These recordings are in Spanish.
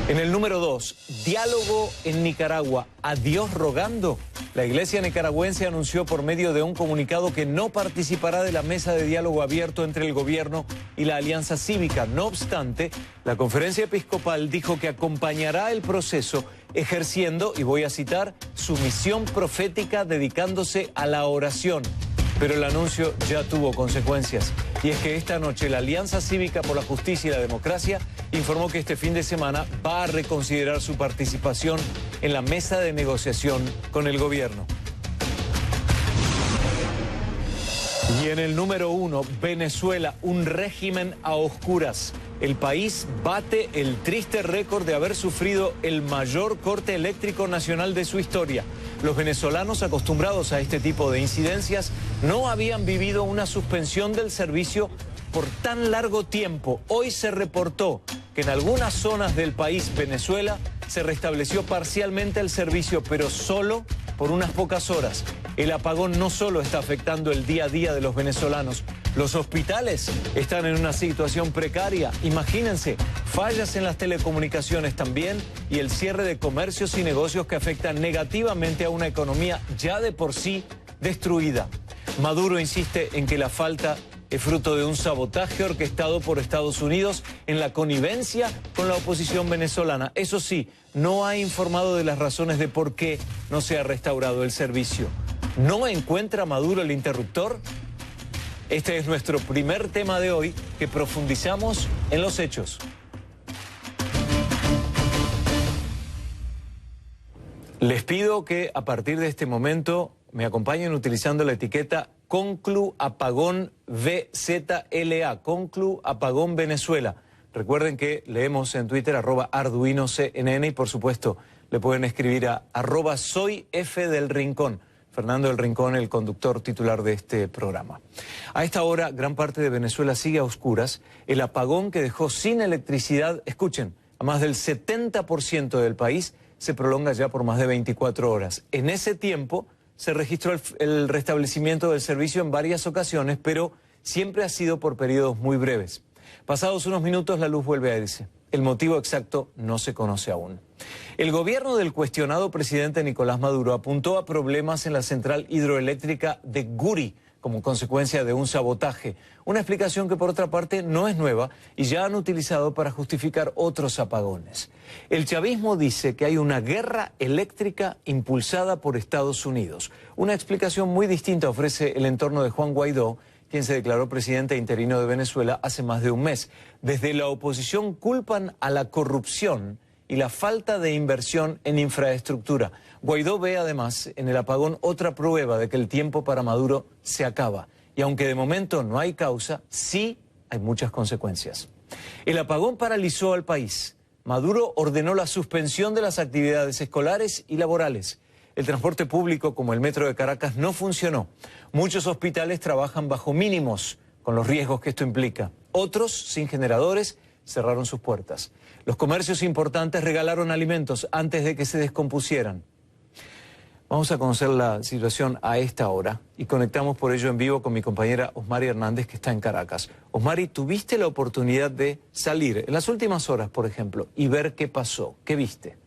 En el número 2, diálogo en Nicaragua. ¿A Dios rogando? La iglesia nicaragüense anunció por medio de un comunicado que no participará de la mesa de diálogo abierto entre el gobierno y la Alianza Cívica. No obstante, la conferencia episcopal dijo que acompañará el proceso ejerciendo, y voy a citar, su misión profética dedicándose a la oración. Pero el anuncio ya tuvo consecuencias. Y es que esta noche la Alianza Cívica por la Justicia y la Democracia informó que este fin de semana va a reconsiderar su participación en la mesa de negociación con el gobierno. Y en el número 1, Venezuela, un régimen a oscuras. El país bate el triste récord de haber sufrido el mayor corte eléctrico nacional de su historia. Los venezolanos acostumbrados a este tipo de incidencias no habían vivido una suspensión del servicio por tan largo tiempo. Hoy se reportó que en algunas zonas del país, Venezuela, se restableció parcialmente el servicio, pero solo por unas pocas horas. El apagón no solo está afectando el día a día de los venezolanos, los hospitales están en una situación precaria. Imagínense, fallas en las telecomunicaciones también y el cierre de comercios y negocios que afectan negativamente a una economía ya de por sí destruida. Maduro insiste en que la falta es fruto de un sabotaje orquestado por Estados Unidos en la connivencia con la oposición venezolana. Eso sí, no ha informado de las razones de por qué no se ha restaurado el servicio. ¿No encuentra Maduro el interruptor? Este es nuestro primer tema de hoy, que profundizamos en los hechos. Les pido que a partir de este momento me acompañen utilizando la etiqueta Conclu Apagón VZLA, Conclu Apagón Venezuela. Recuerden que leemos en Twitter @ArduinoCNN y por supuesto le pueden escribir a @SoyFDelRincón. Fernando del Rincón, el conductor titular de este programa. A esta hora, gran parte de Venezuela sigue a oscuras. El apagón que dejó sin electricidad, escuchen, a más del 70% del país, se prolonga ya por más de 24 horas. En ese tiempo se registró el restablecimiento del servicio en varias ocasiones, pero siempre ha sido por periodos muy breves. Pasados unos minutos, la luz vuelve a irse. El motivo exacto no se conoce aún. El gobierno del cuestionado presidente Nicolás Maduro apuntó a problemas en la central hidroeléctrica de Guri como consecuencia de un sabotaje. Una explicación que por otra parte no es nueva y ya han utilizado para justificar otros apagones. El chavismo dice que hay una guerra eléctrica impulsada por Estados Unidos. Una explicación muy distinta ofrece el entorno de Juan Guaidó, quien se declaró presidente interino de Venezuela hace más de un mes. Desde la oposición culpan a la corrupción y la falta de inversión en infraestructura. Guaidó ve además en el apagón otra prueba de que el tiempo para Maduro se acaba. Y aunque de momento no hay causa, sí hay muchas consecuencias. El apagón paralizó al país. Maduro ordenó la suspensión de las actividades escolares y laborales. El transporte público, como el metro de Caracas, no funcionó. Muchos hospitales trabajan bajo mínimos, con los riesgos que esto implica. Otros, sin generadores, cerraron sus puertas. Los comercios importantes regalaron alimentos antes de que se descompusieran. Vamos a conocer la situación a esta hora y conectamos por ello en vivo con mi compañera Osmari Hernández, que está en Caracas. Osmari, ¿tuviste la oportunidad de salir en las últimas horas, por ejemplo, y ver qué pasó? ¿Qué viste?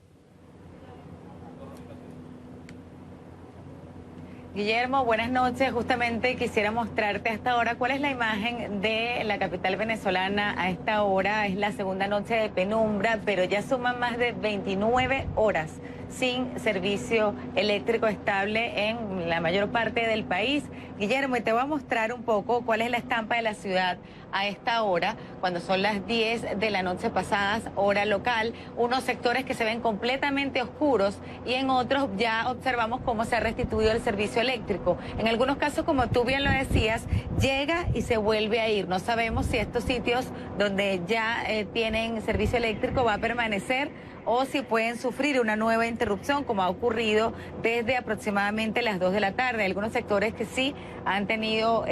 Guillermo, buenas noches. Justamente quisiera mostrarte a esta hora cuál es la imagen de la capital venezolana a esta hora. Es la segunda noche de penumbra, pero ya suman más de 29 horas sin servicio eléctrico estable en la mayor parte del país. Guillermo, y te voy a mostrar un poco cuál es la estampa de la ciudad a esta hora, cuando son las 10 de la noche pasadas, hora local. Unos sectores que se ven completamente oscuros y en otros ya observamos cómo se ha restituido el servicio eléctrico. En algunos casos, como tú bien lo decías, llega y se vuelve a ir. No sabemos si estos sitios donde ya tienen servicio eléctrico va a permanecer o si pueden sufrir una nueva interrupción, como ha ocurrido desde aproximadamente las 2 de la tarde. Algunos sectores que sí han tenido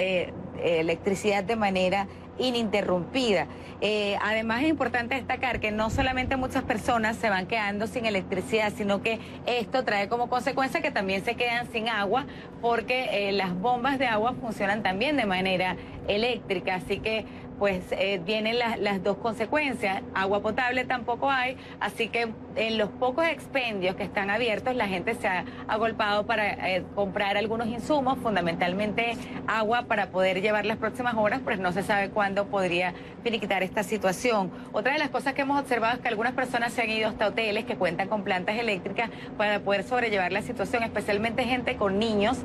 electricidad de manera ininterrumpida. Además es importante destacar que no solamente muchas personas se van quedando sin electricidad, sino que esto trae como consecuencia que también se quedan sin agua, porque las bombas de agua funcionan también de manera eléctrica, así que pues vienen las dos consecuencias. Agua potable tampoco hay, así que en los pocos expendios que están abiertos, la gente se ha agolpado para comprar algunos insumos, fundamentalmente agua, para poder llevar las próximas horas, pues no se sabe cuándo podría finiquitar esta situación. Otra de las cosas que hemos observado es que algunas personas se han ido hasta hoteles que cuentan con plantas eléctricas para poder sobrellevar la situación, especialmente gente con niños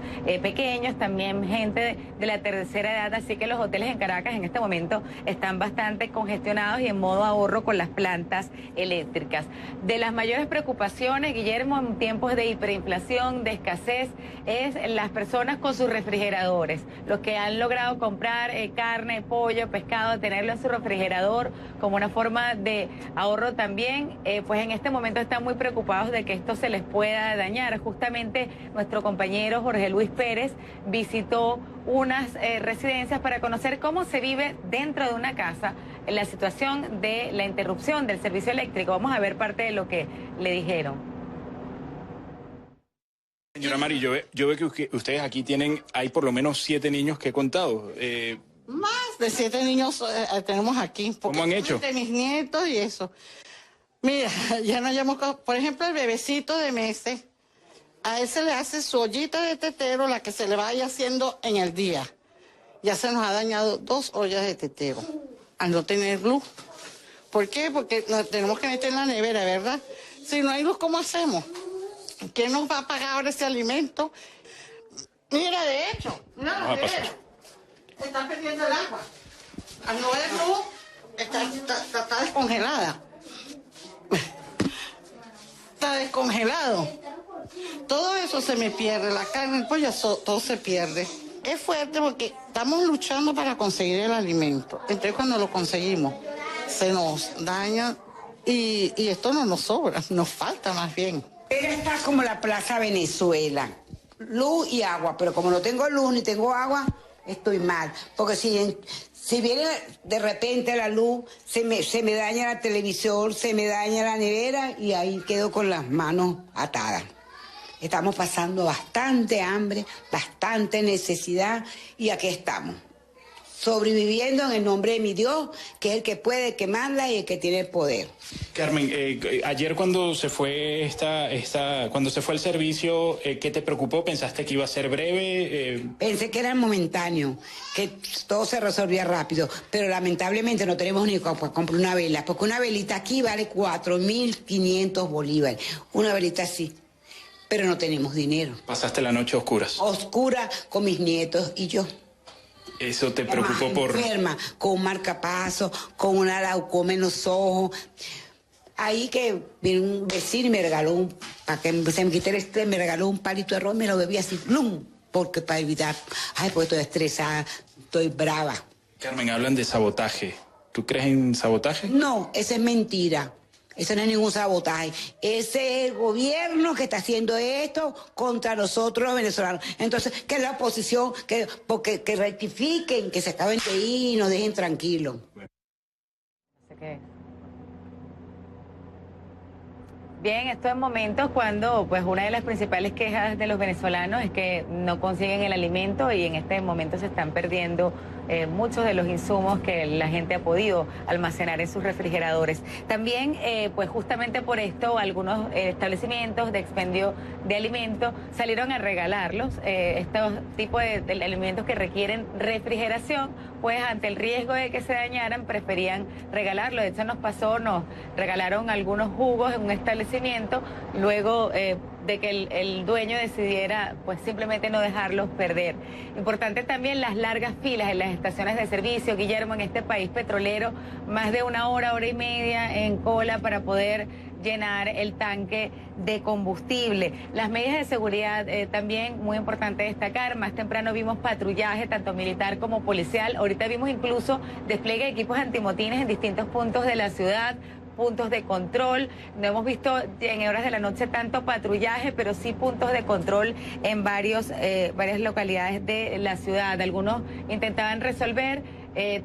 pequeños, también gente de la tercera edad, así que los hoteles en Caracas en este momento están bastante congestionados y en modo ahorro con las plantas eléctricas. De las mayores preocupaciones, Guillermo, en tiempos de hiperinflación, de escasez, es las personas con sus refrigeradores, los que han logrado comprar carne, pollo, pescado, tenerlo en su refrigerador como una forma de ahorro también, pues en este momento están muy preocupados de que esto se les pueda dañar. Justamente nuestro compañero Jorge Luis Pérez visitó unas residencias para conocer cómo se vive dentro de una casa en la situación de la interrupción del servicio eléctrico. Vamos a ver parte de lo que le dijeron. Señora Mari, yo veo que ustedes aquí hay por lo menos 7 niños que he contado. Más de 7 niños tenemos aquí. ¿Cómo han hecho? De mis nietos y eso. Mira, ya no hayamos... Por ejemplo, el bebecito de meses, a él se le hace su ollita de tetero, la que se le vaya haciendo en el día. Ya se nos ha dañado 2 ollas de tetero al no tener luz. ¿Por qué? Porque nos tenemos que meter en la nevera, ¿verdad? Si no hay luz, ¿cómo hacemos? ¿Quién nos va a pagar ahora ese alimento? Mira, de hecho, la nevera está perdiendo el agua. Al no haber luz, está descongelada. Está descongelado. Todo eso se me pierde, la carne, el pollo, todo se pierde. Es fuerte porque estamos luchando para conseguir el alimento. Entonces cuando lo conseguimos, se nos daña y esto no nos sobra, nos falta más bien. Está como la Plaza Venezuela, luz y agua, pero como no tengo luz ni tengo agua, estoy mal. Porque si viene de repente la luz, se me daña la televisión, se me daña la nevera y ahí quedo con las manos atadas. Estamos pasando bastante hambre, bastante necesidad y aquí estamos, sobreviviendo en el nombre de mi Dios, que es el que puede, el que manda y el que tiene el poder. Carmen, ayer cuando se fue cuando se fue el servicio, ¿qué te preocupó? ¿Pensaste que iba a ser breve? Pensé que era momentáneo, que todo se resolvía rápido, pero lamentablemente no tenemos ni para comprar una vela, porque una velita aquí vale 4.500 bolívares, una velita así. Pero no tenemos dinero. ¿Pasaste la noche a oscuras? Oscura con mis nietos y yo. ¿Eso te preocupó por...? Enferma, con un marcapaso, con una glaucoma en los ojos. Ahí que vino un vecino y me regaló para que se me quite el estrés, me regaló un palito de arroz, me lo bebí así, ¡plum! Porque para evitar, porque estoy estresada, estoy brava. Carmen, hablan de sabotaje. ¿Tú crees en sabotaje? No, esa es mentira. Eso no es ningún sabotaje. Ese es el gobierno que está haciendo esto contra nosotros los venezolanos. Entonces, que la oposición, que rectifiquen, que se acaben de ir y nos dejen tranquilos. Bien, esto en momentos cuando pues una de las principales quejas de los venezolanos es que no consiguen el alimento y en este momento se están perdiendo muchos de los insumos que la gente ha podido almacenar en sus refrigeradores. También, pues justamente por esto, algunos establecimientos de expendio de alimentos salieron a regalarlos, estos tipos de alimentos que requieren refrigeración, pues ante el riesgo de que se dañaran, preferían regalarlo. De hecho, nos regalaron algunos jugos en un establecimiento, luego de que el dueño decidiera pues simplemente no dejarlos perder. Importante también las largas filas en las estaciones de servicio, Guillermo, en este país petrolero, más de 1 hora, hora y media en cola para poder llenar el tanque de combustible. Las medidas de seguridad también muy importante destacar. Más temprano vimos patrullaje tanto militar como policial. Ahorita vimos incluso despliegue de equipos antimotines en distintos puntos de la ciudad, puntos de control. No hemos visto en horas de la noche tanto patrullaje, pero sí puntos de control en varias localidades de la ciudad. Algunos intentaban resolver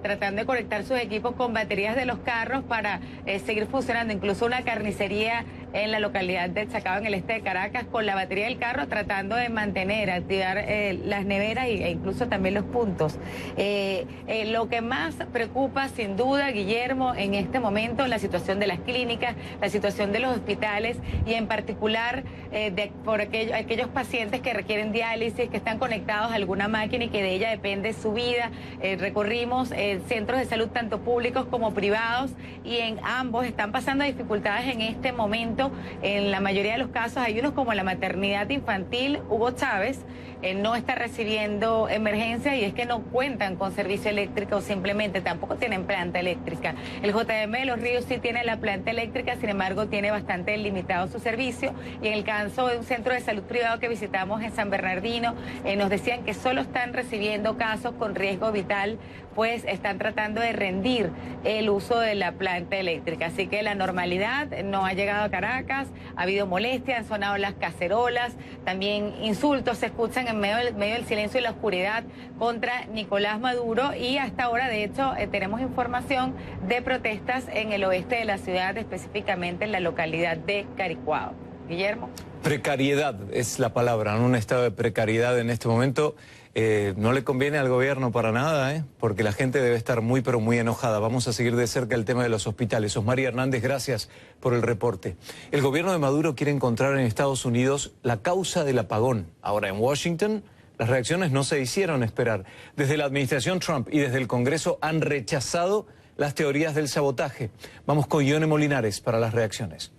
tratando de conectar sus equipos con baterías de los carros para seguir funcionando. Incluso una carnicería en la localidad de Chacao, en el este de Caracas, con la batería del carro tratando de mantener, activar las neveras e incluso también los puntos. Lo que más preocupa sin duda, Guillermo, en este momento, la situación de las clínicas, la situación de los hospitales y en particular por aquellos pacientes que requieren diálisis, que están conectados a alguna máquina y que de ella depende su vida. Recorrimos centros de salud tanto públicos como privados y en ambos están pasando dificultades en este momento. En la mayoría de los casos hay unos como la maternidad infantil Hugo Chávez, no está recibiendo emergencia y es que no cuentan con servicio eléctrico o simplemente tampoco tienen planta eléctrica. El JM de Los Ríos sí tiene la planta eléctrica, sin embargo tiene bastante limitado su servicio, y en el caso de un centro de salud privado que visitamos en San Bernardino, nos decían que solo están recibiendo casos con riesgo vital, pues están tratando de rendir el uso de la planta eléctrica. Así que la normalidad no ha llegado a Caracas, ha habido molestia, han sonado las cacerolas, también insultos se escuchan en medio del silencio y la oscuridad contra Nicolás Maduro, y hasta ahora de hecho tenemos información de protestas en el oeste de la ciudad, específicamente en la localidad de Caricuao. Guillermo. Precariedad es la palabra, ¿no? Un estado de precariedad en este momento. No le conviene al gobierno para nada, porque la gente debe estar muy pero muy enojada. Vamos a seguir de cerca el tema de los hospitales. Osmaría Hernández, gracias por el reporte. El gobierno de Maduro quiere encontrar en Estados Unidos la causa del apagón. Ahora en Washington las reacciones no se hicieron esperar. Desde la administración Trump y desde el Congreso han rechazado las teorías del sabotaje. Vamos con Yone Molinares para las reacciones.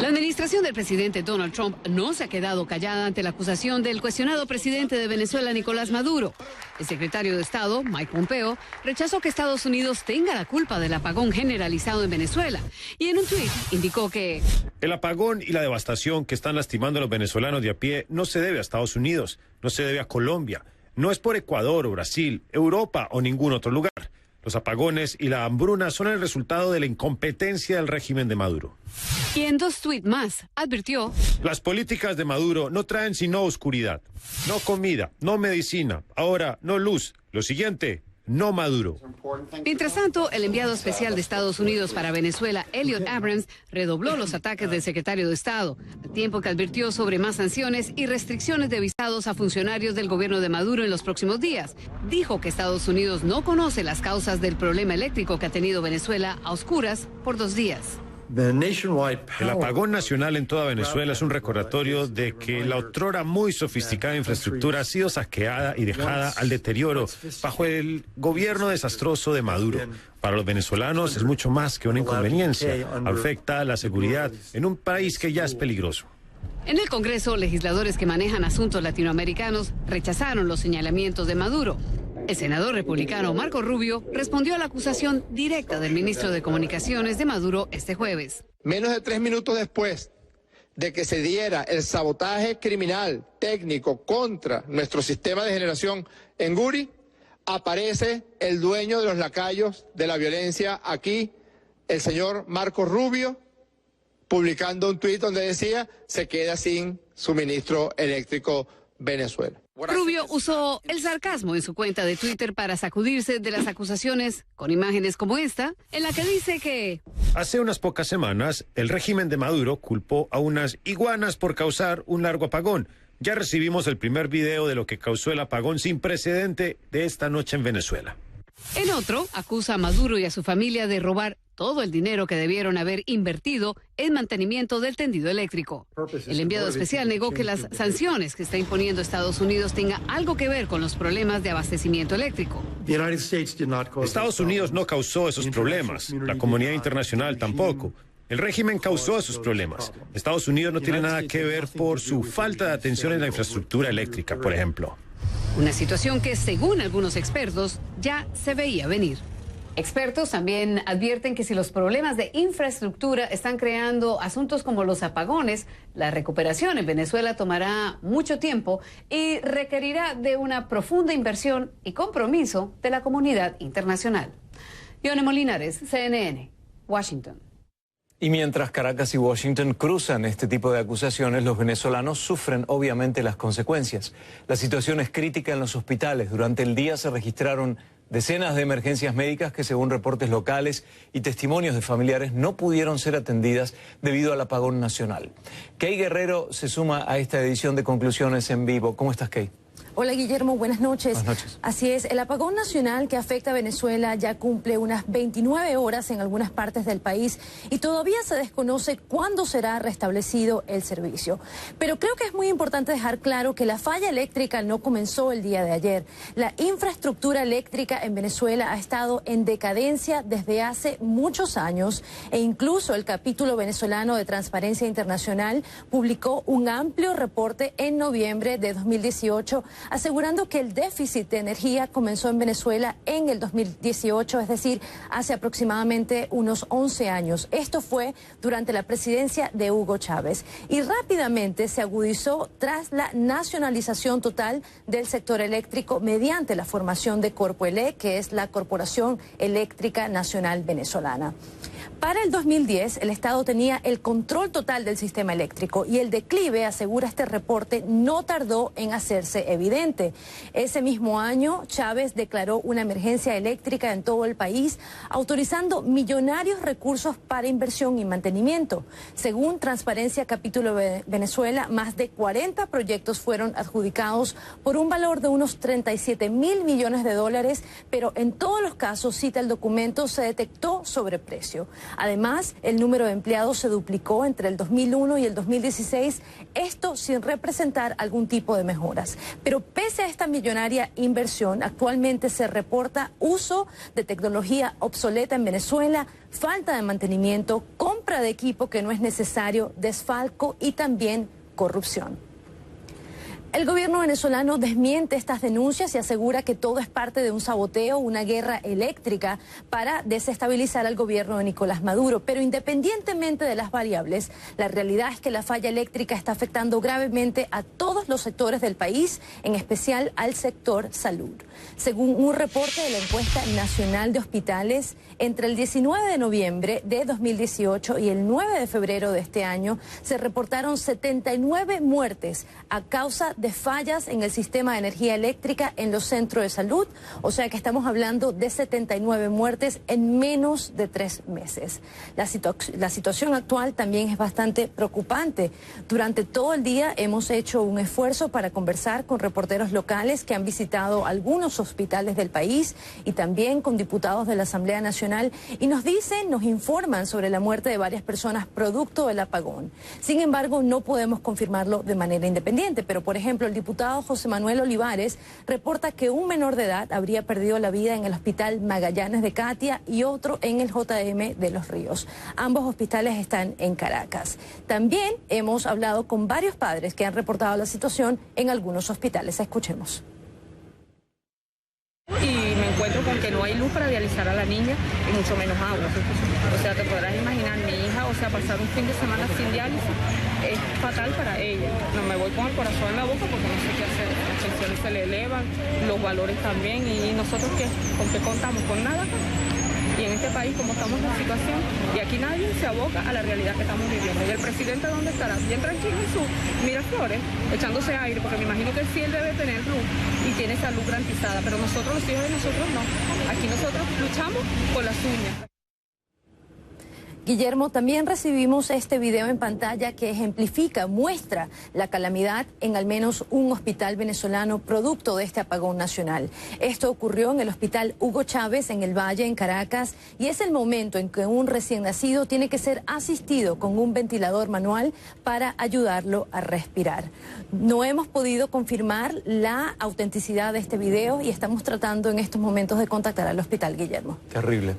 La administración del presidente Donald Trump no se ha quedado callada ante la acusación del cuestionado presidente de Venezuela, Nicolás Maduro. El secretario de Estado, Mike Pompeo, rechazó que Estados Unidos tenga la culpa del apagón generalizado en Venezuela y en un tuit indicó que el apagón y la devastación que están lastimando a los venezolanos de a pie no se debe a Estados Unidos, no se debe a Colombia, no es por Ecuador o Brasil, Europa o ningún otro lugar. Los apagones y la hambruna son el resultado de la incompetencia del régimen de Maduro. Y en 2 tuits más advirtió: las políticas de Maduro no traen sino oscuridad, no comida, no medicina, ahora no luz. Lo siguiente, no Maduro. Mientras tanto, el enviado especial de Estados Unidos para Venezuela, Elliot Abrams, redobló los ataques del secretario de Estado, al tiempo que advirtió sobre más sanciones y restricciones de visados a funcionarios del gobierno de Maduro en los próximos días. Dijo que Estados Unidos no conoce las causas del problema eléctrico que ha tenido Venezuela a oscuras por 2 días. El apagón nacional en toda Venezuela es un recordatorio de que la otrora muy sofisticada infraestructura ha sido saqueada y dejada al deterioro bajo el gobierno desastroso de Maduro. Para los venezolanos es mucho más que una inconveniencia. Afecta la seguridad en un país que ya es peligroso. En el Congreso, legisladores que manejan asuntos latinoamericanos rechazaron los señalamientos de Maduro. El senador republicano Marco Rubio respondió a la acusación directa del ministro de Comunicaciones de Maduro este jueves. Menos de 3 minutos después de que se diera el sabotaje criminal técnico contra nuestro sistema de generación en Guri, aparece el dueño de los lacayos de la violencia aquí, el señor Marco Rubio, publicando un tuit donde decía: se queda sin suministro eléctrico Venezuela. Rubio usó el sarcasmo en su cuenta de Twitter para sacudirse de las acusaciones con imágenes como esta, en la que dice que hace unas pocas semanas el régimen de Maduro culpó a unas iguanas por causar un largo apagón. Ya recibimos el primer video de lo que causó el apagón sin precedente de esta noche en Venezuela. En otro, acusa a Maduro y a su familia de robar todo el dinero que debieron haber invertido en mantenimiento del tendido eléctrico. El enviado especial negó que las sanciones que está imponiendo Estados Unidos tengan algo que ver con los problemas de abastecimiento eléctrico. Estados Unidos no causó esos problemas, la comunidad internacional tampoco. El régimen causó esos problemas. Estados Unidos no tiene nada que ver por su falta de atención en la infraestructura eléctrica, por ejemplo. Una situación que, según algunos expertos, ya se veía venir. Expertos también advierten que si los problemas de infraestructura están creando asuntos como los apagones, la recuperación en Venezuela tomará mucho tiempo y requerirá de una profunda inversión y compromiso de la comunidad internacional. Yone Molinares, CNN, Washington. Y mientras Caracas y Washington cruzan este tipo de acusaciones, los venezolanos sufren obviamente las consecuencias. La situación es crítica en los hospitales. Durante el día se registraron decenas de emergencias médicas que, según reportes locales y testimonios de familiares, no pudieron ser atendidas debido al apagón nacional. Kay Guerrero se suma a esta edición de Conclusiones en Vivo. ¿Cómo estás, Kay? Hola Guillermo, buenas noches. Buenas noches. Así es, el apagón nacional que afecta a Venezuela ya cumple unas 29 horas en algunas partes del país y todavía se desconoce cuándo será restablecido el servicio. Pero creo que es muy importante dejar claro que la falla eléctrica no comenzó el día de ayer. La infraestructura eléctrica en Venezuela ha estado en decadencia desde hace muchos años e incluso el capítulo venezolano de Transparencia Internacional publicó un amplio reporte en noviembre de 2018 asegurando que el déficit de energía comenzó en Venezuela en el 2018, es decir, hace aproximadamente unos 11 años. Esto fue durante la presidencia de Hugo Chávez y rápidamente se agudizó tras la nacionalización total del sector eléctrico mediante la formación de Corpoelec, que es la Corporación Eléctrica Nacional Venezolana. Para el 2010, el Estado tenía el control total del sistema eléctrico y el declive, asegura este reporte, no tardó en hacerse evidente. Ese mismo año, Chávez declaró una emergencia eléctrica en todo el país, autorizando millonarios recursos para inversión y mantenimiento. Según Transparencia Capítulo Venezuela, más de 40 proyectos fueron adjudicados por un valor de unos 37.000 millones de dólares, pero en todos los casos, cita el documento, se detectó sobreprecio. Además, el número de empleados se duplicó entre el 2001 y el 2016, esto sin representar algún tipo de mejoras. Pero pese a esta millonaria inversión, actualmente se reporta uso de tecnología obsoleta en Venezuela, falta de mantenimiento, compra de equipo que no es necesario, desfalco y también corrupción. El gobierno venezolano desmiente estas denuncias y asegura que todo es parte de un saboteo, una guerra eléctrica para desestabilizar al gobierno de Nicolás Maduro. Pero independientemente de las variables, la realidad es que la falla eléctrica está afectando gravemente a todos los sectores del país, en especial al sector salud. Según un reporte de la encuesta nacional de hospitales, entre el 19 de noviembre de 2018 y el 9 de febrero de este año, se reportaron 79 muertes a causa de fallas en el sistema de energía eléctrica en los centros de salud, o sea que estamos hablando de 79 muertes en menos de 3 meses. La situación actual también es bastante preocupante. Durante todo el día hemos hecho un esfuerzo para conversar con reporteros locales que han visitado algunos hospitales del país y también con diputados de la Asamblea Nacional y nos informan sobre la muerte de varias personas producto del apagón. Sin embargo, no podemos confirmarlo de manera independiente, pero por ejemplo, el diputado José Manuel Olivares reporta que un menor de edad habría perdido la vida en el Hospital Magallanes de Catia y otro en el JM de Los Ríos. Ambos hospitales están en Caracas. También hemos hablado con varios padres que han reportado la situación en algunos hospitales. Escuchemos. Y me encuentro con que no hay luz para dializar a la niña y mucho menos agua. O sea, te podrás imaginar, mi hija, o sea, pasar un fin de semana sin diálisis es fatal para ella. No me voy con el corazón en la boca porque no sé qué hacer. Las tensiones se le elevan, los valores también y nosotros ¿con qué contamos? Con nada. Y en este país, como estamos en la situación, y aquí nadie se aboca a la realidad que estamos viviendo. ¿Y el presidente dónde estará? Bien tranquilo en su Miraflores, echándose aire, porque me imagino que sí él debe tener luz y tiene esa luz garantizada, pero nosotros, los hijos de nosotros, no. Aquí nosotros luchamos con las uñas. Guillermo, también recibimos este video en pantalla que ejemplifica, muestra la calamidad en al menos un hospital venezolano producto de este apagón nacional. Esto ocurrió en el Hospital Hugo Chávez en el Valle, en Caracas, y es el momento en que un recién nacido tiene que ser asistido con un ventilador manual para ayudarlo a respirar. No hemos podido confirmar la autenticidad de este video y estamos tratando en estos momentos de contactar al hospital, Guillermo. Terrible.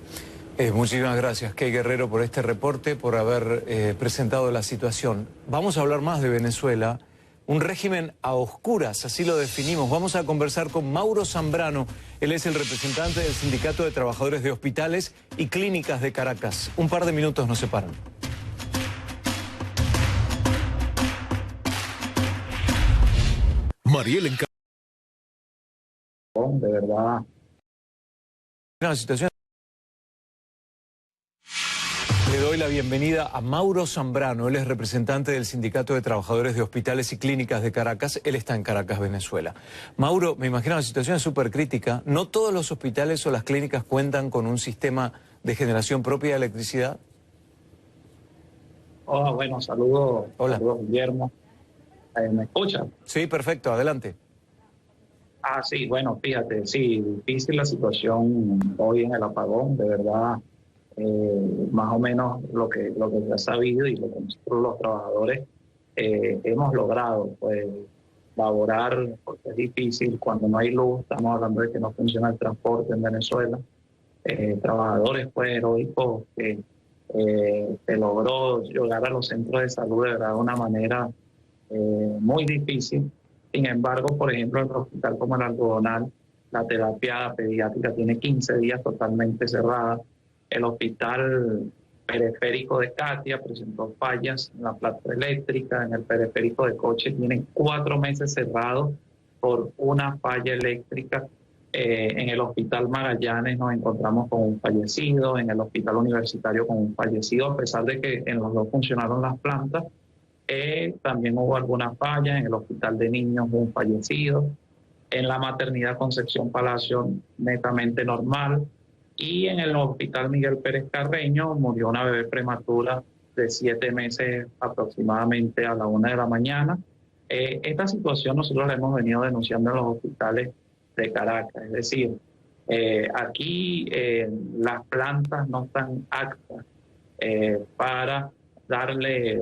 Muchísimas gracias, Kay Guerrero, por este reporte, por haber presentado la situación. Vamos a hablar más de Venezuela, un régimen a oscuras, así lo definimos. Vamos a conversar con Mauro Zambrano, él es el representante del Sindicato de Trabajadores de Hospitales y Clínicas de Caracas. Un par de minutos nos separan. Mariel en de verdad. Una situación Le doy la bienvenida a Mauro Zambrano. Él es representante del Sindicato de Trabajadores de Hospitales y Clínicas de Caracas. Él está en Caracas, Venezuela. Mauro, me imagino la situación es súper crítica. No todos los hospitales o las clínicas cuentan con un sistema de generación propia de electricidad. Hola, bueno, saludos. Hola. Saludos, Guillermo. ¿Me escuchan? Sí, perfecto, adelante. Sí, bueno, fíjate, sí, difícil la situación hoy en el apagón, de verdad. Más o menos lo que se ha sabido y lo que nosotros los trabajadores hemos logrado, pues, laborar, porque es difícil cuando no hay luz. Estamos hablando de que no funciona el transporte en Venezuela. Trabajadores, pues, heroicos que logró llegar a los centros de salud de verdad de una manera muy difícil. Sin embargo, por ejemplo, en el hospital como el Algodonal, la terapia pediátrica tiene 15 días totalmente cerrada. El hospital periférico de Katia presentó fallas en la planta eléctrica. En el periférico de Coche tienen 4 meses cerrados por una falla eléctrica. En el hospital Magallanes nos encontramos con un fallecido, en el hospital universitario con un fallecido, a pesar de que en los dos funcionaron las plantas. También hubo algunas fallas. En el hospital de niños hubo un fallecido. En la maternidad Concepción Palacio, netamente normal. Y en el hospital Miguel Pérez Carreño murió una bebé prematura de 7 meses aproximadamente a la 1 de la mañana. Esta situación nosotros la hemos venido denunciando en los hospitales de Caracas. Es decir, aquí las plantas no están aptas para darle,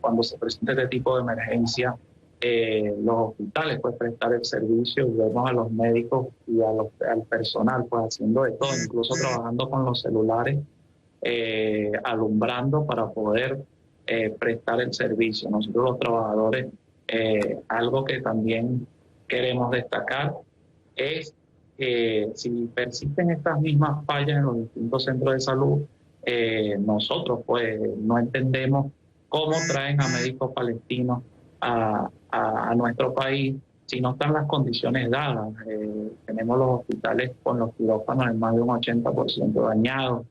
cuando se presenta este tipo de emergencia, los hospitales, pues, prestar el servicio. Y vemos a los médicos y al personal, pues, haciendo de todo, incluso trabajando con los celulares, alumbrando para poder prestar el servicio. Nosotros los trabajadores, algo que también queremos destacar es que si persisten estas mismas fallas en los distintos centros de salud, nosotros, pues, no entendemos cómo traen a médicos palestinos a nuestro país si no están las condiciones dadas. Tenemos los hospitales con los quirófanos en más de un 80% dañados,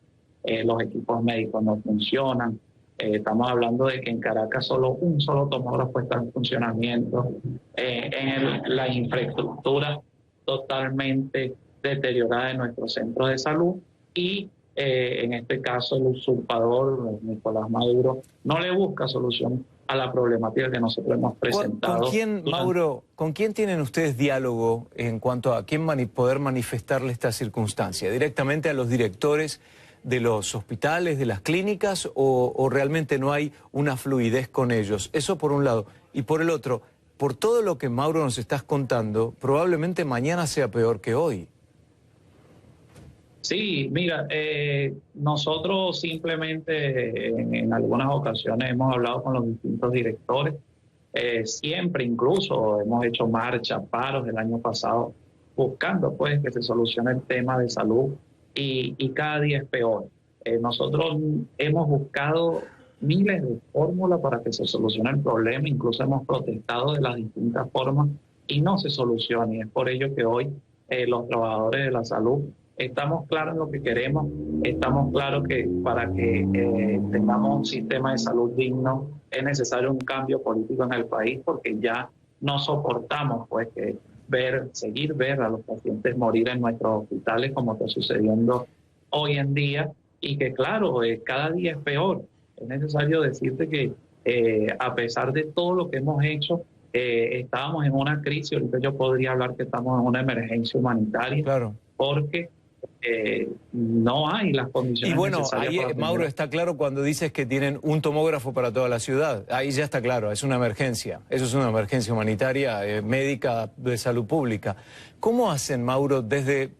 los equipos médicos no funcionan. Estamos hablando de que en Caracas un solo tomógrafo está en funcionamiento, la infraestructura totalmente deteriorada de nuestros centros de salud y en este caso el usurpador Nicolás Maduro no le busca solución a la problemática que nosotros hemos presentado. ¿Con quién, Mauro, con quién tienen ustedes diálogo en cuanto a quién poder manifestarle esta circunstancia? ¿Directamente a los directores de los hospitales, de las clínicas, o realmente no hay una fluidez con ellos? Eso por un lado. Y por el otro, por todo lo que, Mauro, nos estás contando, probablemente mañana sea peor que hoy. Sí, mira, nosotros simplemente en algunas ocasiones hemos hablado con los distintos directores, siempre incluso hemos hecho marchas, paros el año pasado, buscando, pues, que se solucione el tema de salud y cada día es peor. Nosotros hemos buscado miles de fórmulas para que se solucione el problema, incluso hemos protestado de las distintas formas y no se soluciona, y es por ello que hoy los trabajadores de la salud estamos claros en lo que queremos, estamos claros que para que tengamos un sistema de salud digno es necesario un cambio político en el país, porque ya no soportamos, pues, que seguir ver a los pacientes morir en nuestros hospitales como está sucediendo hoy en día, y que claro, cada día es peor. Es necesario decirte que a pesar de todo lo que hemos hecho, estábamos en una crisis. Ahorita yo podría hablar que estamos en una emergencia humanitaria, claro, porque no hay las condiciones y bueno, necesarias. Ahí, Mauro, está claro cuando dices que tienen un tomógrafo para toda la ciudad. Ahí ya está claro, es una emergencia. Eso es una emergencia humanitaria, médica, de salud pública. ¿Cómo hacen, Mauro,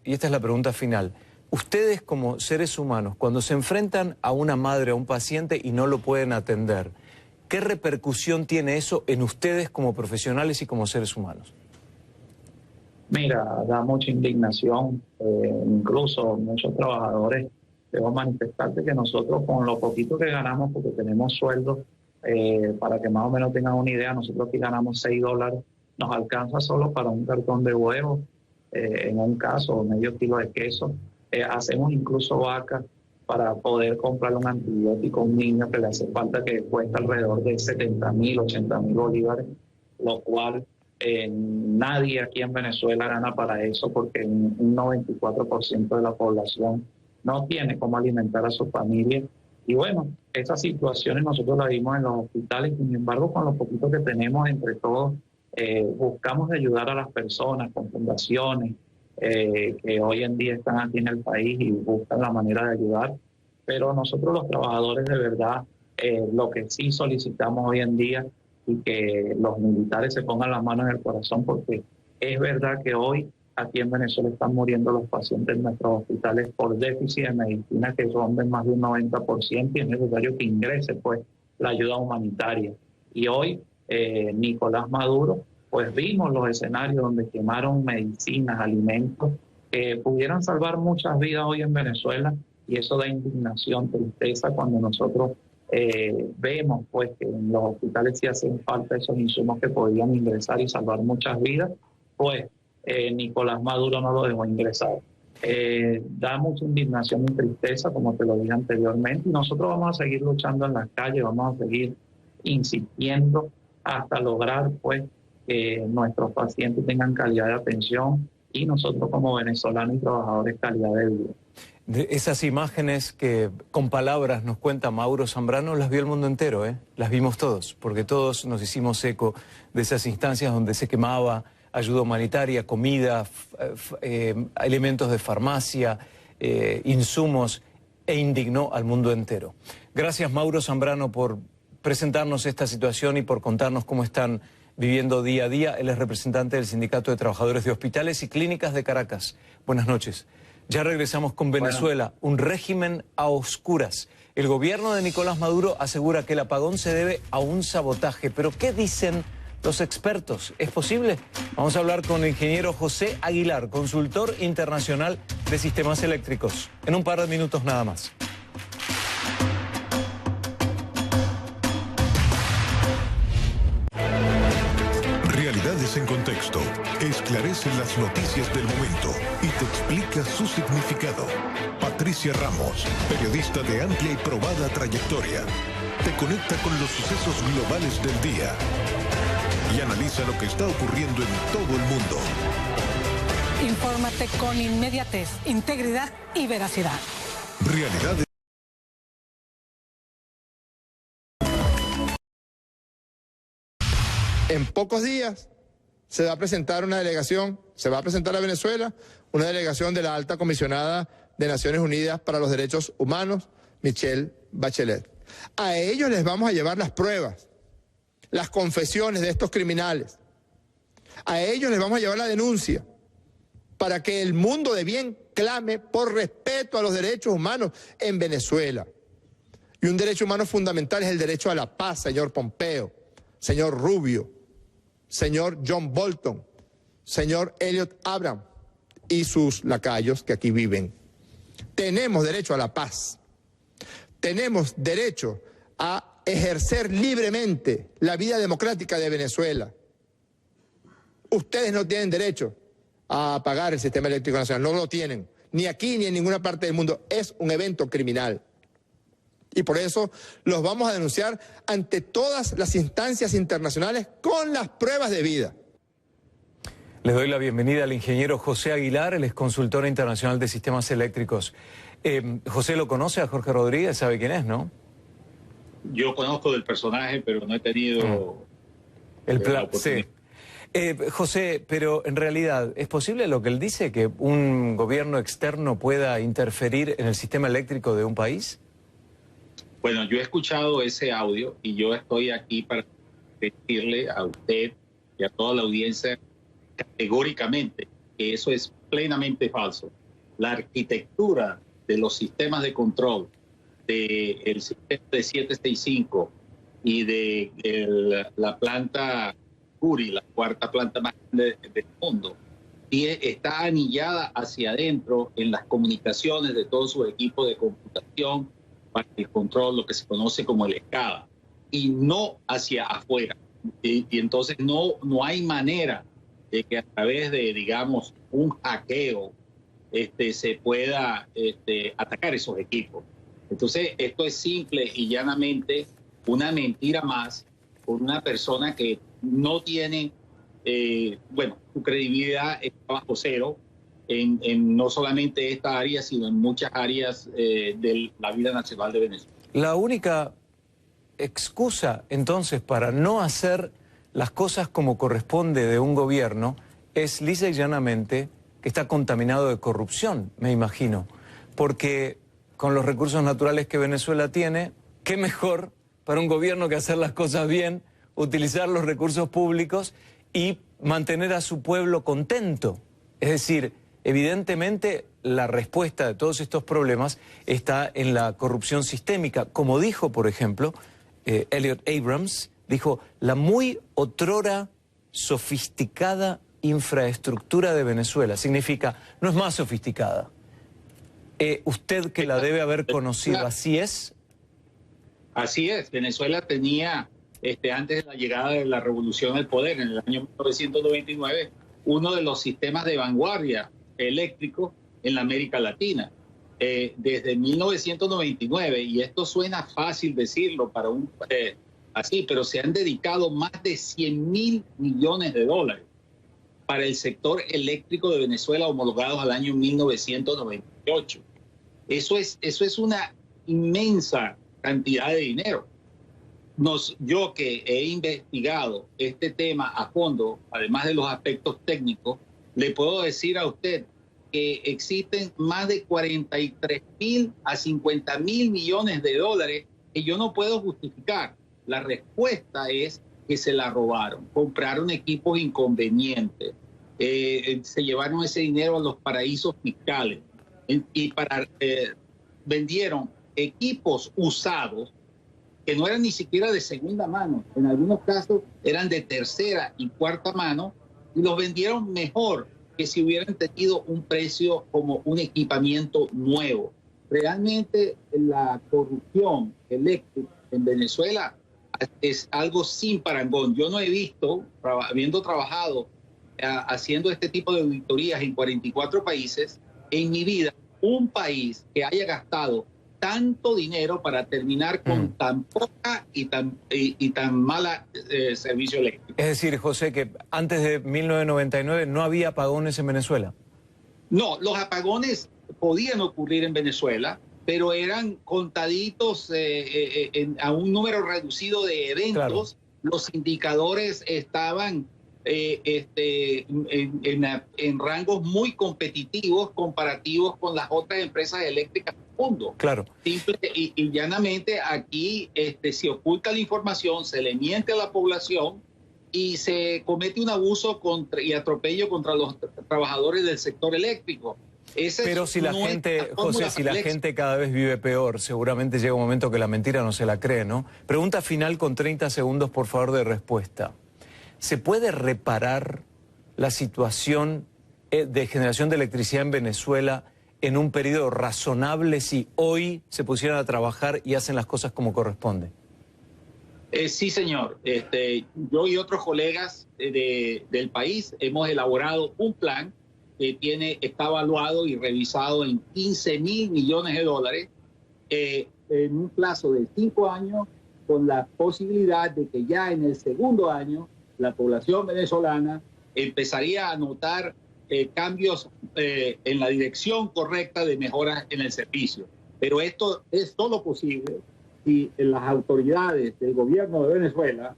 y esta es la pregunta final, ustedes como seres humanos, cuando se enfrentan a una madre, a un paciente y no lo pueden atender, qué repercusión tiene eso en ustedes como profesionales y como seres humanos? Mira, da mucha indignación, incluso muchos trabajadores, debo manifestarte que nosotros con lo poquito que ganamos, porque tenemos sueldos, para que más o menos tengan una idea, nosotros aquí ganamos $6, nos alcanza solo para un cartón de huevos, en un caso, medio kilo de queso, hacemos incluso vacas para poder comprar un antibiótico a un niño que le hace falta, que cuesta alrededor de 70.000, 80.000 bolívares, lo cual nadie aquí en Venezuela gana para eso, porque un 94% de la población no tiene cómo alimentar a su familia. Y bueno, esas situaciones nosotros las vimos en los hospitales. Sin embargo, con lo poquito que tenemos entre todos, buscamos ayudar a las personas con fundaciones que hoy en día están aquí en el país y buscan la manera de ayudar. Pero nosotros los trabajadores, de verdad, lo que sí solicitamos hoy en día, y que los militares se pongan las manos en el corazón, porque es verdad que hoy aquí en Venezuela están muriendo los pacientes en nuestros hospitales por déficit de medicina, que son de más de un 90%, y es necesario que ingrese pues la ayuda humanitaria. Y hoy Nicolás Maduro, pues vimos los escenarios donde quemaron medicinas, alimentos que pudieran salvar muchas vidas hoy en Venezuela, y eso da indignación, tristeza, cuando nosotros vemos pues que en los hospitales sí hacen falta esos insumos que podrían ingresar y salvar muchas vidas. Pues Nicolás Maduro no lo dejó ingresar. Da mucha indignación y tristeza, como te lo dije anteriormente, y nosotros vamos a seguir luchando en las calles, vamos a seguir insistiendo hasta lograr pues que nuestros pacientes tengan calidad de atención y nosotros como venezolanos y trabajadores calidad de vida. De esas imágenes que con palabras nos cuenta Mauro Zambrano, las vio el mundo entero, las vimos todos, porque todos nos hicimos eco de esas instancias donde se quemaba ayuda humanitaria, comida, elementos de farmacia, insumos, e indignó al mundo entero. Gracias, Mauro Zambrano, por presentarnos esta situación y por contarnos cómo están viviendo día a día. Él es representante del Sindicato de Trabajadores de Hospitales y Clínicas de Caracas. Buenas noches. Ya regresamos con Venezuela, un régimen a oscuras. El gobierno de Nicolás Maduro asegura que el apagón se debe a un sabotaje. ¿Pero qué dicen los expertos? ¿Es posible? Vamos a hablar con el ingeniero José Aguilar, consultor internacional de sistemas eléctricos. En un par de minutos nada más. Realidades en contexto. Esclarece las noticias del momento y te explica su significado. Patricia Ramos, periodista de amplia y probada trayectoria, te conecta con los sucesos globales del día y analiza lo que está ocurriendo en todo el mundo. Infórmate con inmediatez, integridad y veracidad. Realidades. En pocos días se va a presentar una delegación, se va a presentar a Venezuela una delegación de la alta comisionada de Naciones Unidas para los Derechos Humanos, Michelle Bachelet. A ellos les vamos a llevar las pruebas, las confesiones de estos criminales. A ellos les vamos a llevar la denuncia para que el mundo de bien clame por respeto a los derechos humanos en Venezuela. Y un derecho humano fundamental es el derecho a la paz, señor Pompeo, señor Rubio, señor John Bolton, señor Elliot Abrams y sus lacayos que aquí viven. Tenemos derecho a la paz. Tenemos derecho a ejercer libremente la vida democrática de Venezuela. Ustedes no tienen derecho a apagar el sistema eléctrico nacional, no lo tienen, ni aquí ni en ninguna parte del mundo. Es un evento criminal. Y por eso los vamos a denunciar ante todas las instancias internacionales con las pruebas de vida. Le doy la bienvenida al ingeniero José Aguilar, él es consultor internacional de sistemas eléctricos. José lo conoce a Jorge Rodríguez, sabe quién es, ¿no? Yo conozco del personaje, pero no he tenido sí. José, pero en realidad, ¿es posible lo que él dice, que un gobierno externo pueda interferir en el sistema eléctrico de un país? Bueno, yo he escuchado ese audio y yo estoy aquí para decirle a usted y a toda la audiencia categóricamente que eso es plenamente falso. La arquitectura de los sistemas de control del sistema de 765 y de la planta Curi, la cuarta planta más grande del mundo, y está anillada hacia adentro en las comunicaciones de todos sus equipos de computación para el control, lo que se conoce como el SCADA, y no hacia afuera. Y entonces no hay manera de que a través de, digamos, un hackeo se pueda atacar esos equipos. Entonces, esto es simple y llanamente una mentira más por una persona que no tiene, su credibilidad está bajo cero en no solamente esta área, sino en muchas áreas de la vida nacional de Venezuela. La única excusa, entonces, para no hacer las cosas como corresponde de un gobierno es lisa y llanamente que está contaminado de corrupción, me imagino. Porque con los recursos naturales que Venezuela tiene, ¿qué mejor para un gobierno que hacer las cosas bien, utilizar los recursos públicos y mantener a su pueblo contento? Es decir, evidentemente la respuesta de todos estos problemas está en la corrupción sistémica. Como dijo, por ejemplo, Elliot Abrams, dijo, la muy otrora sofisticada infraestructura de Venezuela. Significa, no es más sofisticada. Usted que la debe haber conocido, ¿así es? Así es. Venezuela tenía, antes de la llegada de la revolución al poder, en el año 1999, uno de los sistemas de vanguardia eléctricos en la América Latina. Desde 1999, y esto suena fácil decirlo para un así, pero se han dedicado más de $100.000 millones para el sector eléctrico de Venezuela, homologados al año 1998. Eso es una inmensa cantidad de dinero. Yo que he investigado este tema a fondo, además de los aspectos técnicos, le puedo decir a usted que existen más de 43.000 a 50.000 millones de dólares que yo no puedo justificar. La respuesta es que se la robaron, compraron equipos inconvenientes, se llevaron ese dinero a los paraísos fiscales y vendieron equipos usados que no eran ni siquiera de segunda mano, en algunos casos eran de tercera y cuarta mano, y los vendieron mejor que si hubieran tenido un precio como un equipamiento nuevo. Realmente la corrupción eléctrica en Venezuela es algo sin parangón. Yo no he visto, habiendo trabajado haciendo este tipo de auditorías en 44 países, en mi vida, un país que haya gastado tanto dinero para terminar con tan poca y tan mala servicio eléctrico. Es decir, José, que antes de 1999 no había apagones en Venezuela. No, los apagones podían ocurrir en Venezuela, pero eran contaditos a un número reducido de eventos. Claro. Los indicadores estaban en rangos muy competitivos comparativos con las otras empresas eléctricas del mundo. Claro. Simple y llanamente aquí se oculta la información, se le miente a la población y se comete un abuso y atropello contra los trabajadores del sector eléctrico. Pero si la gente, José, si la gente cada vez vive peor, seguramente llega un momento que la mentira no se la cree, ¿no? Pregunta final con 30 segundos, por favor, de respuesta. ¿Se puede reparar la situación de generación de electricidad en Venezuela en un periodo razonable si hoy se pusieran a trabajar y hacen las cosas como corresponde? Sí, señor. Yo y otros colegas del país hemos elaborado un plan que está evaluado y revisado en $15.000 millones en un plazo de 5 años, con la posibilidad de que ya en el segundo año la población venezolana empezaría a notar cambios en la dirección correcta de mejoras en el servicio. Pero esto es solo posible si las autoridades del gobierno de Venezuela,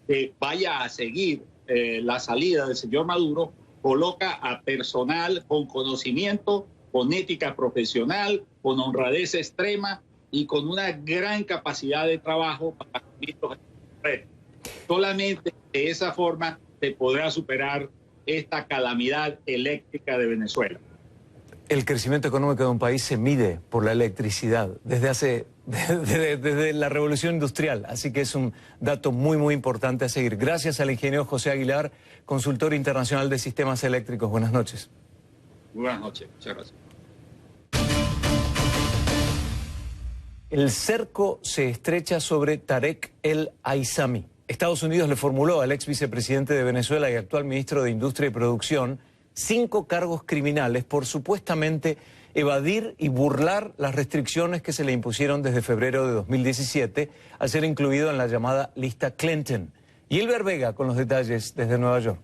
que vaya a seguir la salida del señor Maduro, coloca a personal con conocimiento, con ética profesional, con honradez extrema y con una gran capacidad de trabajo para cumplir los retos. Solamente de esa forma se podrá superar esta calamidad eléctrica de Venezuela. El crecimiento económico de un país se mide por la electricidad desde la revolución industrial, así que es un dato muy, muy importante a seguir. Gracias al ingeniero José Aguilar, consultor internacional de sistemas eléctricos. Buenas noches. Buenas noches, muchas gracias. El cerco se estrecha sobre Tarek El Aissami. Estados Unidos le formuló al ex vicepresidente de Venezuela y actual ministro de Industria y Producción 5 cargos criminales por supuestamente evadir y burlar las restricciones que se le impusieron desde febrero de 2017 al ser incluido en la llamada lista Clinton. Gilbert Vega con los detalles desde Nueva York.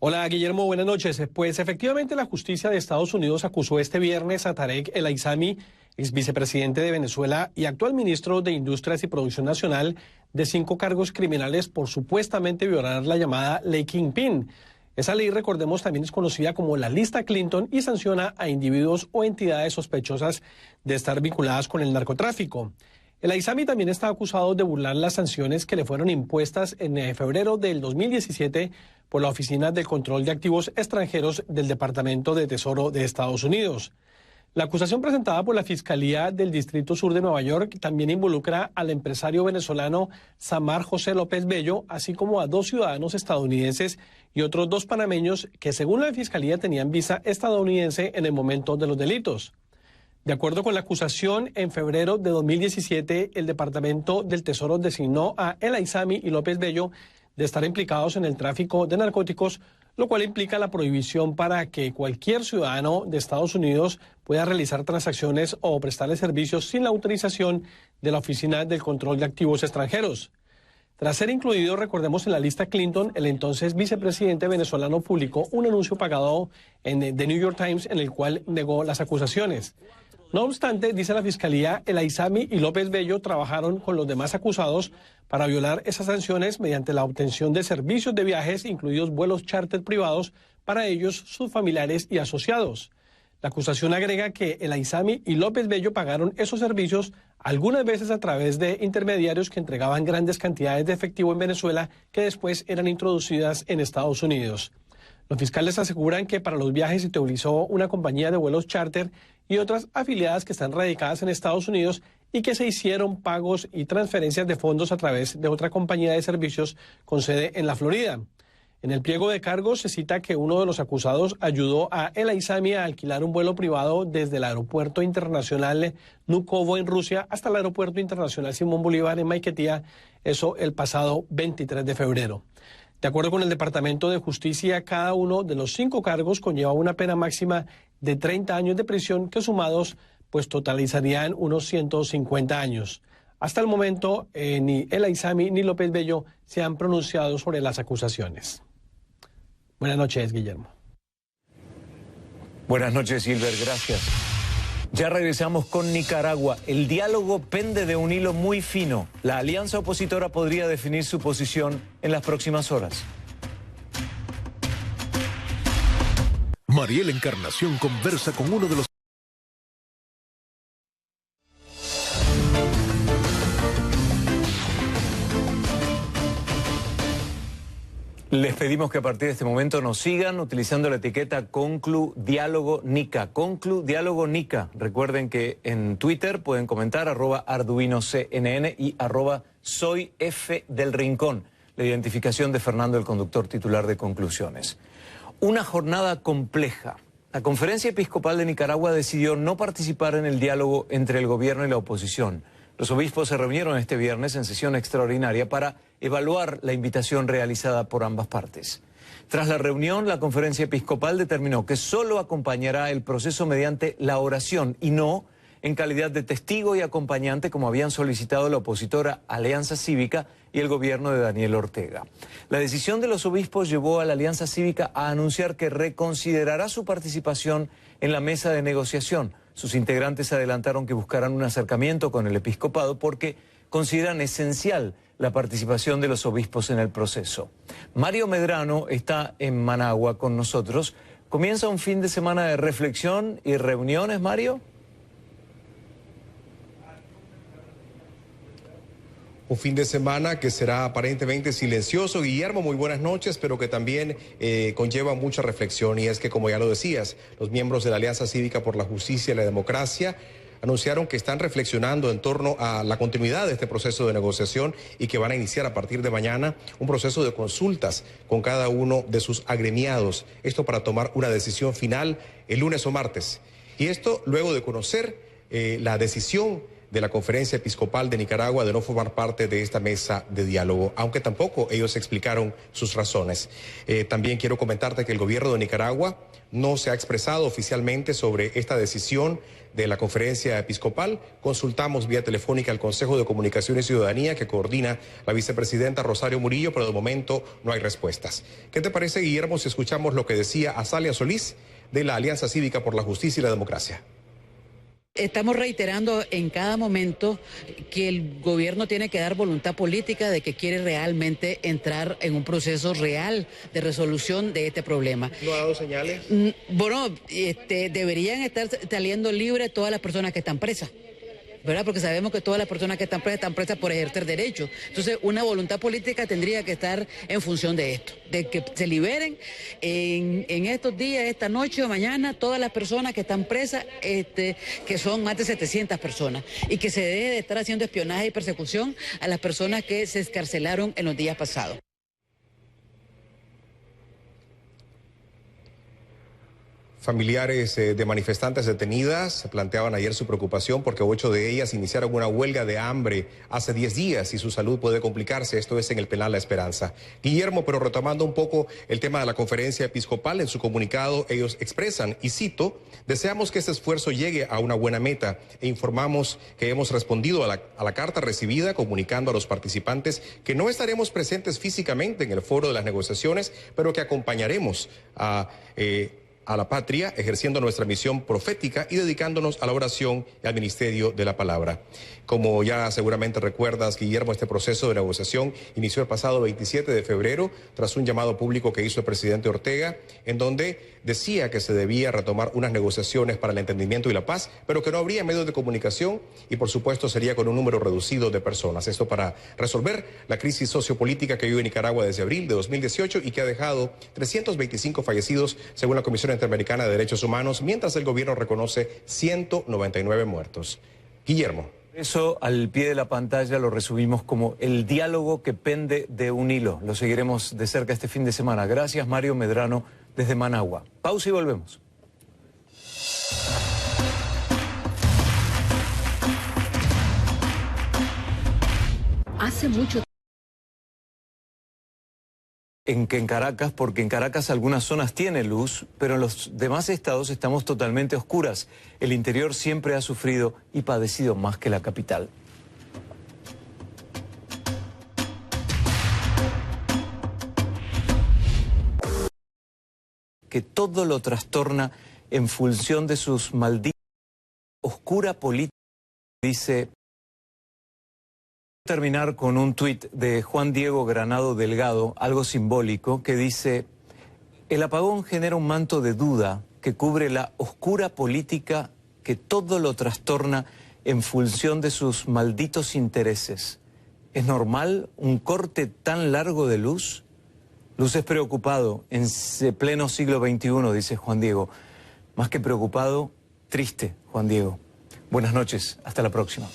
Hola Guillermo, buenas noches. Pues efectivamente la justicia de Estados Unidos acusó este viernes a Tarek El Aissami, ex vicepresidente de Venezuela y actual ministro de Industrias y Producción Nacional, de 5 cargos criminales por supuestamente violar la llamada Ley Kingpin. Esa ley, recordemos, también es conocida como la lista Clinton y sanciona a individuos o entidades sospechosas de estar vinculadas con el narcotráfico. El Aissami también está acusado de burlar las sanciones que le fueron impuestas en febrero del 2017 por la Oficina de Control de Activos Extranjeros del Departamento de Tesoro de Estados Unidos. La acusación presentada por la Fiscalía del Distrito Sur de Nueva York también involucra al empresario venezolano Samar José López Bello, así como a 2 ciudadanos estadounidenses y otros 2 panameños que, según la Fiscalía, tenían visa estadounidense en el momento de los delitos. De acuerdo con la acusación, en febrero de 2017, el Departamento del Tesoro designó a El Aissami y López Bello de estar implicados en el tráfico de narcóticos, lo cual implica la prohibición para que cualquier ciudadano de Estados Unidos pueda realizar transacciones o prestarle servicios sin la autorización de la Oficina del Control de Activos Extranjeros. Tras ser incluido, recordemos, en la lista Clinton, el entonces vicepresidente venezolano publicó un anuncio pagado en The New York Times en el cual negó las acusaciones. No obstante, dice la Fiscalía, El Aissami y López Bello trabajaron con los demás acusados para violar esas sanciones mediante la obtención de servicios de viajes, incluidos vuelos charter privados, para ellos, sus familiares y asociados. La acusación agrega que El Aissami y López Bello pagaron esos servicios algunas veces a través de intermediarios que entregaban grandes cantidades de efectivo en Venezuela que después eran introducidas en Estados Unidos. Los fiscales aseguran que para los viajes se utilizó una compañía de vuelos charter y otras afiliadas que están radicadas en Estados Unidos y que se hicieron pagos y transferencias de fondos a través de otra compañía de servicios con sede en la Florida. En el pliego de cargos se cita que uno de los acusados ayudó a El Aissami a alquilar un vuelo privado desde el aeropuerto internacional Vnukovo en Rusia hasta el aeropuerto internacional Simón Bolívar en Maiquetía, eso el pasado 23 de febrero. De acuerdo con el Departamento de Justicia, cada uno de los 5 cargos conlleva una pena máxima de 30 años de prisión que sumados pues totalizarían unos 150 años. Hasta el momento ni El Aissami ni López Bello se han pronunciado sobre las acusaciones. Buenas noches, Guillermo. Buenas noches, Gilbert, gracias. Ya regresamos con Nicaragua. El diálogo pende de un hilo muy fino. La alianza opositora podría definir su posición en las próximas horas. Mariel Encarnación conversa con uno de los... Les pedimos que a partir de este momento nos sigan utilizando la etiqueta Conclu Diálogo Nica. Conclu Diálogo Nica. Recuerden que en Twitter pueden comentar @ArduinoCNN y @SoyFDelRincón. La identificación de Fernando, el conductor titular de Conclusiones. Una jornada compleja. La Conferencia Episcopal de Nicaragua decidió no participar en el diálogo entre el gobierno y la oposición. Los obispos se reunieron este viernes en sesión extraordinaria para evaluar la invitación realizada por ambas partes. Tras la reunión, la Conferencia Episcopal determinó que solo acompañará el proceso mediante la oración y no en calidad de testigo y acompañante como habían solicitado la opositora Alianza Cívica y el gobierno de Daniel Ortega. La decisión de los obispos llevó a la Alianza Cívica a anunciar que reconsiderará su participación en la mesa de negociación. Sus integrantes adelantaron que buscarán un acercamiento con el episcopado porque consideran esencial la participación de los obispos en el proceso. Mario Medrano está en Managua con nosotros. ¿Comienza un fin de semana de reflexión y reuniones, Mario? Un fin de semana que será aparentemente silencioso. Guillermo, muy buenas noches, pero que también conlleva mucha reflexión. Y es que, como ya lo decías, los miembros de la Alianza Cívica por la Justicia y la Democracia anunciaron que están reflexionando en torno a la continuidad de este proceso de negociación y que van a iniciar a partir de mañana un proceso de consultas con cada uno de sus agremiados. Esto para tomar una decisión final el lunes o martes. Y esto luego de conocer la decisión de la Conferencia Episcopal de Nicaragua de no formar parte de esta mesa de diálogo, aunque tampoco ellos explicaron sus razones. También quiero comentarte que el gobierno de Nicaragua no se ha expresado oficialmente sobre esta decisión de la Conferencia Episcopal. Consultamos vía telefónica al Consejo de Comunicación y Ciudadanía que coordina la vicepresidenta Rosario Murillo, pero de momento no hay respuestas. ¿Qué te parece, Guillermo, si escuchamos lo que decía Azalia Solís de la Alianza Cívica por la Justicia y la Democracia? Estamos reiterando en cada momento que el gobierno tiene que dar voluntad política de que quiere realmente entrar en un proceso real de resolución de este problema. ¿No ha dado señales? Bueno, deberían estar saliendo libres todas las personas que están presas, ¿verdad? Porque sabemos que todas las personas que están presas por ejercer derechos. Entonces, una voluntad política tendría que estar en función de esto, de que se liberen en estos días, esta noche o mañana, todas las personas que están presas, que son más de 700 personas, y que se deje de estar haciendo espionaje y persecución a las personas que se excarcelaron en los días pasados. Familiares de manifestantes detenidas planteaban ayer su preocupación porque 8 de ellas iniciaron una huelga de hambre hace 10 días y su salud puede complicarse. Esto es en el penal La Esperanza. Guillermo, pero retomando un poco el tema de la Conferencia Episcopal, en su comunicado ellos expresan, y cito, deseamos que este esfuerzo llegue a una buena meta e informamos que hemos respondido a la carta recibida comunicando a los participantes que no estaremos presentes físicamente en el foro de las negociaciones, pero que acompañaremos a la patria, ejerciendo nuestra misión profética y dedicándonos a la oración y al ministerio de la palabra. Como ya seguramente recuerdas, Guillermo, este proceso de negociación inició el pasado 27 de febrero tras un llamado público que hizo el presidente Ortega, en donde decía que se debía retomar unas negociaciones para el entendimiento y la paz, pero que no habría medios de comunicación y, por supuesto, sería con un número reducido de personas. Esto para resolver la crisis sociopolítica que vive Nicaragua desde abril de 2018 y que ha dejado 325 fallecidos, según la Comisión Interamericana de Derechos Humanos, mientras el gobierno reconoce 199 muertos. Guillermo. Eso al pie de la pantalla lo resumimos como el diálogo que pende de un hilo. Lo seguiremos de cerca este fin de semana. Gracias, Mario Medrano, desde Managua. Pausa y volvemos. Hace mucho en Caracas, porque en Caracas algunas zonas tienen luz, pero en los demás estados estamos totalmente oscuras. El interior siempre ha sufrido y padecido más que la capital. Que todo lo trastorna en función de sus malditas oscura política, dice. Terminar con un tuit de Juan Diego Granado Delgado, algo simbólico, que dice: el apagón genera un manto de duda que cubre la oscura política que todo lo trastorna en función de sus malditos intereses. ¿Es normal un corte tan largo de luz? Luz es preocupado en pleno siglo XXI, dice Juan Diego. Más que preocupado, triste, Juan Diego. Buenas noches, hasta la próxima.